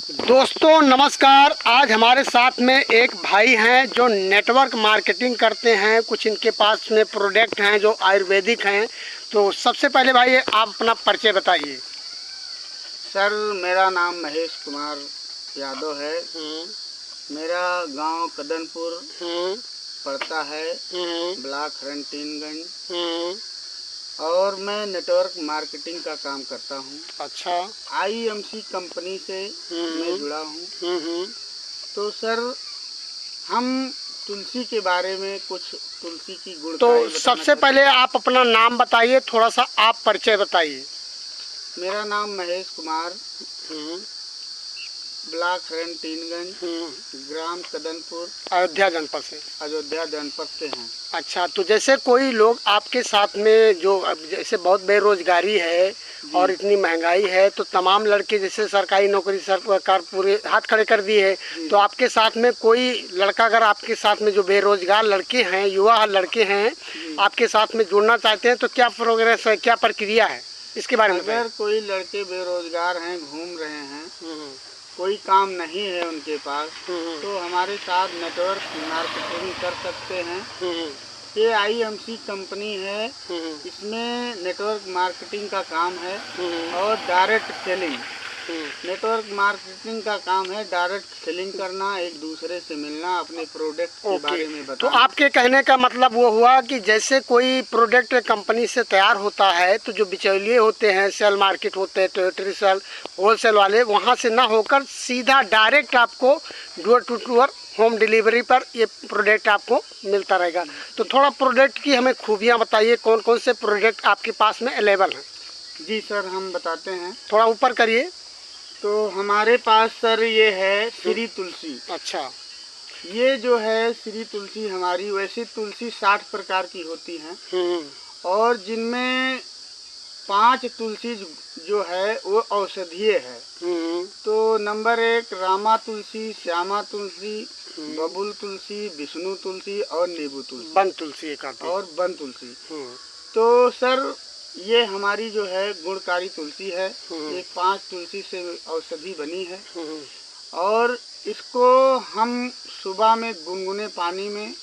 दोस्तों नमस्कार। आज हमारे साथ में एक भाई हैं जो नेटवर्क मार्केटिंग करते हैं। कुछ इनके पास में प्रोडक्ट हैं जो आयुर्वेदिक हैं। तो सबसे पहले भाई आप अपना परिचय बताइए। सर मेरा नाम महेश कुमार यादव है। मेरा गांव कदनपुर पड़ता है, ब्लॉक हरनटीनगंज, और मैं नेटवर्क मार्केटिंग का काम करता हूं। अच्छा। IMC कंपनी से मैं जुड़ा हूं। तो सर हम तुलसी के बारे में कुछ तुलसी की गुणकारी तो सबसे पहले आप अपना नाम बताइए, थोड़ा सा आप परिचय बताइए। मेरा नाम महेश कुमार, ब्लॉक हरनटीनगंज, ग्राम कदनपुर, अयोध्या जनपद से हैं। अच्छा, तो जैसे कोई लोग आपके साथ में जो अब जैसे बहुत बेरोजगारी है और इतनी महंगाई है, तो तमाम लड़के जैसे सरकारी नौकरी सरकार पूरे हाथ खड़े कर दी है, तो आपके साथ में कोई लड़का अगर आपके साथ में जो बेरोजगार लड़के हैं, युवा लड़के हैं, आपके साथ में जुड़ना चाहते हैं तो क्या प्रोग्रेस है, क्या प्रक्रिया है, इसके बारे में अगर कोई लड़के बेरोजगार हैं, घूम रहे हैं, कोई काम नहीं है उनके पास, तो हमारे साथ नेटवर्क मार्केटिंग कर सकते हैं। ये IMC कंपनी है, इसमें नेटवर्क मार्केटिंग का काम है और डायरेक्ट सेलिंग। नेटवर्क मार्केटिंग का काम है डायरेक्ट सेलिंग करना, एक दूसरे से मिलना, अपने प्रोडक्ट के बारे में बताना। तो आपके कहने का मतलब वो हुआ कि जैसे कोई प्रोडक्ट कंपनी से तैयार होता है तो जो बिचौलिए होते हैं, सेल मार्केट होते हैं, टेरिटरी सेल, होलसेल वाले, वहाँ से ना होकर सीधा डायरेक्ट आपको door to door home delivery पर ये प्रोडक्ट आपको मिलता रहेगा। तो थोड़ा प्रोडक्ट की हमें खूबियाँ बताइए, कौन कौन से प्रोडक्ट आपके पास में अवेलेबल हैं। जी सर, हम बताते हैं। थोड़ा ऊपर करिए। तो हमारे पास सर ये है श्री तुलसी। अच्छा। ये जो है श्री तुलसी हमारी, वैसे तुलसी 60 प्रकार की होती हैं और जिनमें 5 तुलसी जो है वो औषधीय है। तो नंबर 1 रामा तुलसी, श्यामा तुलसी, बबुल तुलसी, विष्णु तुलसी और नींबू तुलसी, बन तुलसी और बन तुलसी। तो सर ये हमारी जो है गुणकारी तुलसी है। ये 5 तुलसी से औषधि बनी है और इसको हम सुबह में गुनगुने पानी में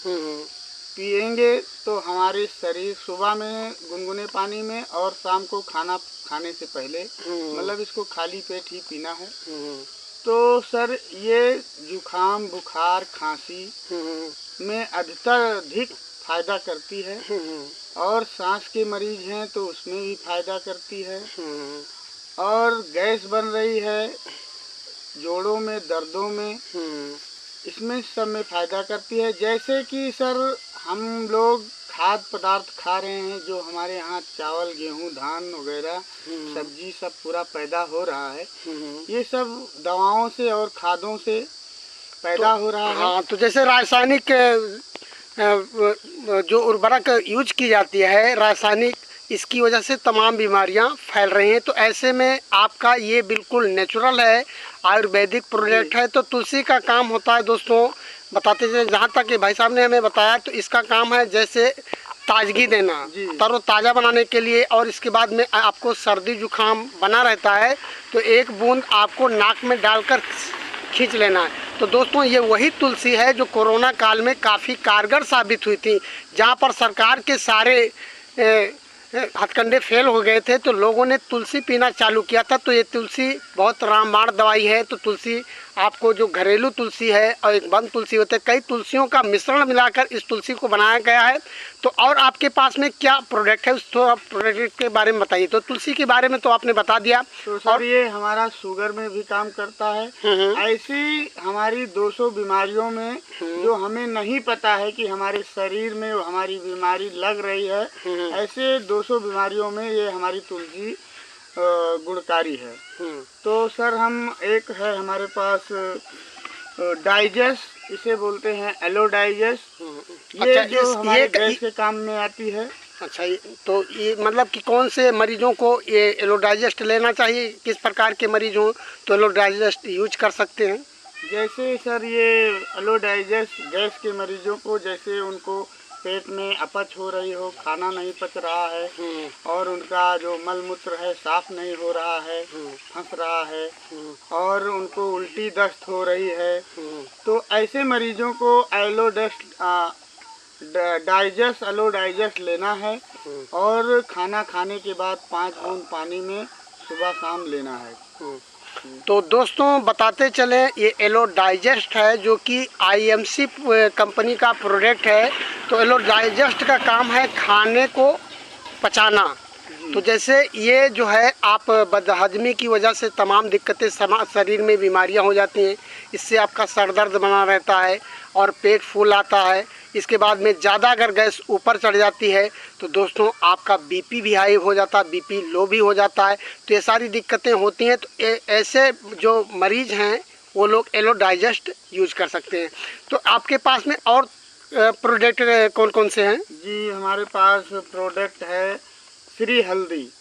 पिएंगे तो हमारे शरीर, सुबह में गुनगुने पानी में और शाम को खाना खाने से पहले, मतलब इसको खाली पेट ही पीना है। तो सर ये जुखाम, बुखार, खांसी में अधिक फायदा करती है और सांस के मरीज हैं तो उसमें भी फायदा करती है। और गैस बन रही है, जोड़ों में, दर्दों में, इसमें सब में फायदा करती है। जैसे कि सर हम लोग खाद्य पदार्थ खा रहे हैं, जो हमारे यहाँ चावल, गेहूँ, धान वगैरह सब्जी सब पूरा पैदा हो रहा है, ये सब दवाओं से और खादों से पैदा हो रहा है। हाँ, तो जैसे रासायनिक जो उर्वरक यूज की जाती है, रासायनिक, इसकी वजह से तमाम बीमारियां फैल रही हैं। तो ऐसे में आपका ये बिल्कुल नेचुरल है, आयुर्वेदिक प्रोडक्ट है। तो तुलसी का काम होता है दोस्तों, बताते चले, जहाँ तक कि भाई साहब ने हमें बताया, तो इसका काम है जैसे ताजगी देना, तरोताज़ा बनाने के लिए। और इसके बाद में आपको सर्दी जुकाम बना रहता है तो एक बूंद आपको नाक में डालकर खींच लेना है। तो दोस्तों ये वही तुलसी है जो कोरोना काल में काफ़ी कारगर साबित हुई थी, जहाँ पर सरकार के सारे हथकंडे फेल हो गए थे, तो लोगों ने तुलसी पीना चालू किया था। तो ये तुलसी बहुत रामबाण दवाई है। तो तुलसी आपको जो घरेलू तुलसी है और एक बंद तुलसी होते हैं, कई तुलसियों का मिश्रण मिलाकर इस तुलसी को बनाया गया है। तो और आपके पास में क्या प्रोडक्ट है, उस प्रोडक्ट के बारे में बताइए। तो तुलसी के बारे में तो आपने बता दिया। तो सर ये हमारा शुगर में भी काम करता है। ऐसी हमारी 200 बीमारियों में जो हमें नहीं पता है कि हमारे शरीर में हमारी बीमारी लग रही है, ऐसे 200 बीमारियों में ये हमारी तुलसी गुणकारी है। तो सर हम एक है हमारे पास डाइजेस्ट, इसे बोलते हैं एलो डाइजेस्ट। ये जो हमारे गैस के काम में आती है। अच्छा, तो ये मतलब कि कौन से मरीजों को ये एलो डाइजेस्ट लेना चाहिए, किस प्रकार के मरीज हों तो एलो डाइजेस्ट यूज कर सकते हैं। जैसे सर ये एलो डाइजेस्ट गैस के मरीजों को, जैसे उनको पेट में अपच हो रही हो, खाना नहीं पच रहा है और उनका जो मल मूत्र है साफ नहीं हो रहा है, फंस रहा है और उनको उल्टी दस्त हो रही है, तो ऐसे मरीजों को एलोडाइजेस्ट लेना है और खाना खाने के बाद 5 बूंद पानी में सुबह शाम लेना है। तो दोस्तों बताते चले, ये एलोडाइजेस्ट है जो कि IMC कंपनी का प्रोडक्ट है। तो एलोडाइजेस्ट का काम है खाने को पचाना। तो जैसे ये जो है, आप बदहजमी की वजह से तमाम दिक्कतें शरीर में बीमारियां हो जाती हैं। इससे आपका सर दर्द बना रहता है और पेट फूल आता है। इसके बाद में ज़्यादा अगर गैस ऊपर चढ़ जाती है तो दोस्तों आपका BP भी हाई हो जाता है, BP लो भी हो जाता है। तो ये सारी दिक्कतें होती हैं। तो ऐसे जो मरीज़ हैं वो लोग एलोडाइजेस्ट यूज कर सकते हैं। तो आपके पास में और प्रोडक्ट कौन कौन से हैं? जी, हमारे पास प्रोडक्ट है श्री हल्दी।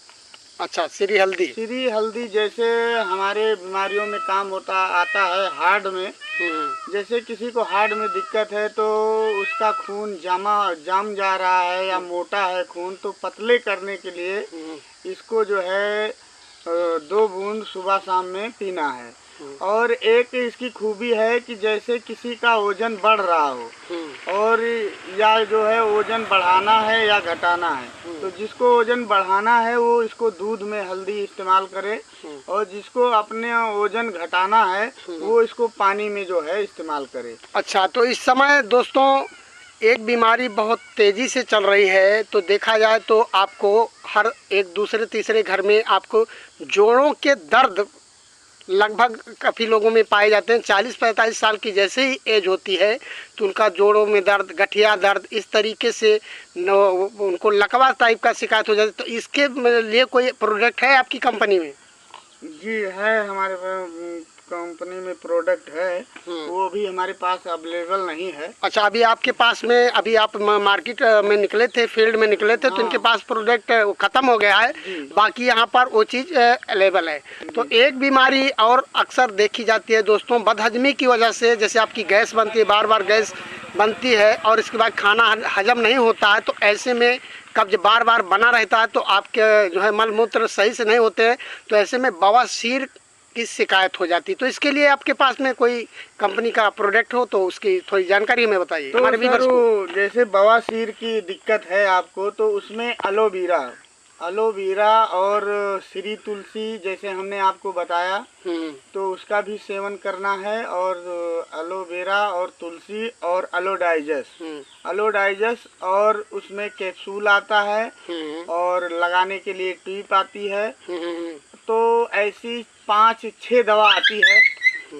अच्छा, श्री हल्दी। श्री हल्दी जैसे हमारे बीमारियों में काम आता है हार्ट में। जैसे किसी को हार्ट में दिक्कत है तो उसका खून जाम जा रहा है या मोटा है खून, तो पतले करने के लिए इसको जो है 2 बूंद सुबह शाम में पीना है। और एक इसकी खूबी है कि जैसे किसी का वजन बढ़ रहा हो और या जो है वजन बढ़ाना है या घटाना है, तो जिसको वजन बढ़ाना है वो इसको दूध में हल्दी इस्तेमाल करे और जिसको अपने वजन घटाना है वो इसको पानी में जो है इस्तेमाल करे। अच्छा, तो इस समय दोस्तों एक बीमारी बहुत तेज़ी से चल रही है। तो देखा जाए तो आपको हर एक दूसरे तीसरे घर में आपको जोड़ों के दर्द लगभग काफ़ी लोगों में पाए जाते हैं। 40-45 साल की जैसे ही एज होती है तो उनका जोड़ों में दर्द, गठिया दर्द, इस तरीके से उनको लकवा टाइप का शिकायत हो जाती है। तो इसके लिए कोई प्रोडक्ट है आपकी कंपनी में? जी है, हमारे कंपनी में प्रोडक्ट है, वो भी हमारे पास अवेलेबल नहीं है। अच्छा, अभी आपके पास में, अभी आप मार्केट में निकले थे, फील्ड में निकले थे, तो इनके पास प्रोडक्ट ख़त्म हो गया है, बाकी यहाँ पर वो चीज़ अवेलेबल है। तो एक बीमारी और अक्सर देखी जाती है दोस्तों, बदहजमी की वजह से। जैसे आपकी गैस बनती है, बार बार गैस बनती है और इसके बाद खाना हजम नहीं होता है, तो ऐसे में कब्ज बार बार बना रहता है, तो आपके जो है मल मूत्र सही से नहीं होते हैं, तो ऐसे में बवासीर की शिकायत हो जाती है। तो इसके लिए आपके पास में कोई कंपनी का प्रोडक्ट हो तो उसकी थोड़ी जानकारी हमें बताइए। तो हमारे व्यूअर्स को जैसे बवासीर की दिक्कत है आपको, तो उसमें एलोवेरा और श्री तुलसी जैसे हमने आपको बताया, तो उसका भी सेवन करना है। और एलोवेरा और तुलसी और एलोडाइजेस्ट और उसमें कैप्सूल आता है और लगाने के लिए ट्यूब आती है। तो ऐसी 5-6 दवा आती है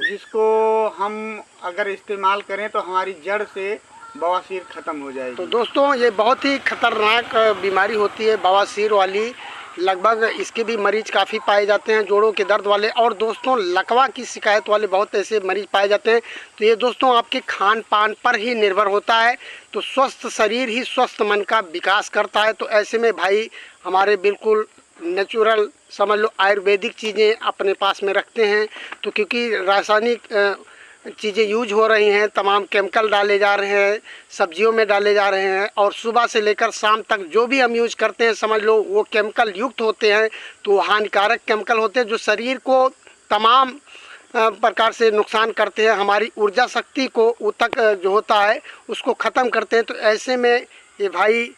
जिसको हम अगर इस्तेमाल करें तो हमारी जड़ से बवासीर ख़त्म हो जाएगी। तो दोस्तों ये बहुत ही खतरनाक बीमारी होती है बवासीर वाली। लगभग इसके भी मरीज काफ़ी पाए जाते हैं, जोड़ों के दर्द वाले, और दोस्तों लकवा की शिकायत वाले बहुत ऐसे मरीज पाए जाते हैं। तो ये दोस्तों आपके खान पान पर ही निर्भर होता है। तो स्वस्थ शरीर ही स्वस्थ मन का विकास करता है। तो ऐसे में भाई हमारे बिल्कुल नेचुरल समझ लो आयुर्वेदिक चीज़ें अपने पास में रखते हैं। तो क्योंकि रासायनिक चीज़ें यूज हो रही हैं, तमाम केमिकल डाले जा रहे हैं, सब्जियों में डाले जा रहे हैं, और सुबह से लेकर शाम तक जो भी हम यूज करते हैं समझ लो वो केमिकल युक्त होते हैं। तो हानिकारक केमिकल होते हैं जो शरीर को तमाम प्रकार से नुकसान करते हैं। हमारी ऊर्जा शक्ति को ऊतक जो होता है उसको ख़त्म करते हैं। तो ऐसे में ये भाई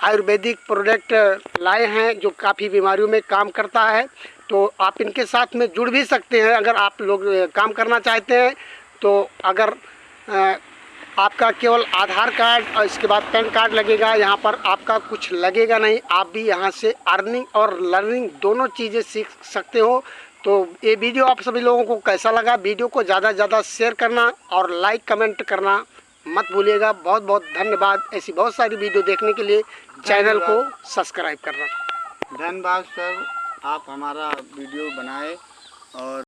आयुर्वेदिक प्रोडक्ट लाए हैं जो काफ़ी बीमारियों में काम करता है। तो आप इनके साथ में जुड़ भी सकते हैं अगर आप लोग काम करना चाहते हैं। तो अगर आपका केवल आधार कार्ड और इसके बाद पैन कार्ड लगेगा, यहाँ पर आपका कुछ लगेगा नहीं। आप भी यहाँ से अर्निंग और लर्निंग दोनों चीज़ें सीख सकते हो। तो ये वीडियो आप सभी लोगों को कैसा लगा, वीडियो को ज़्यादा से ज़्यादा शेयर करना और लाइक कमेंट करना मत भूलिएगा। बहुत बहुत धन्यवाद। ऐसी बहुत सारी वीडियो देखने के लिए चैनल को सब्सक्राइब करना। धन्यवाद सर, आप हमारा वीडियो बनाए और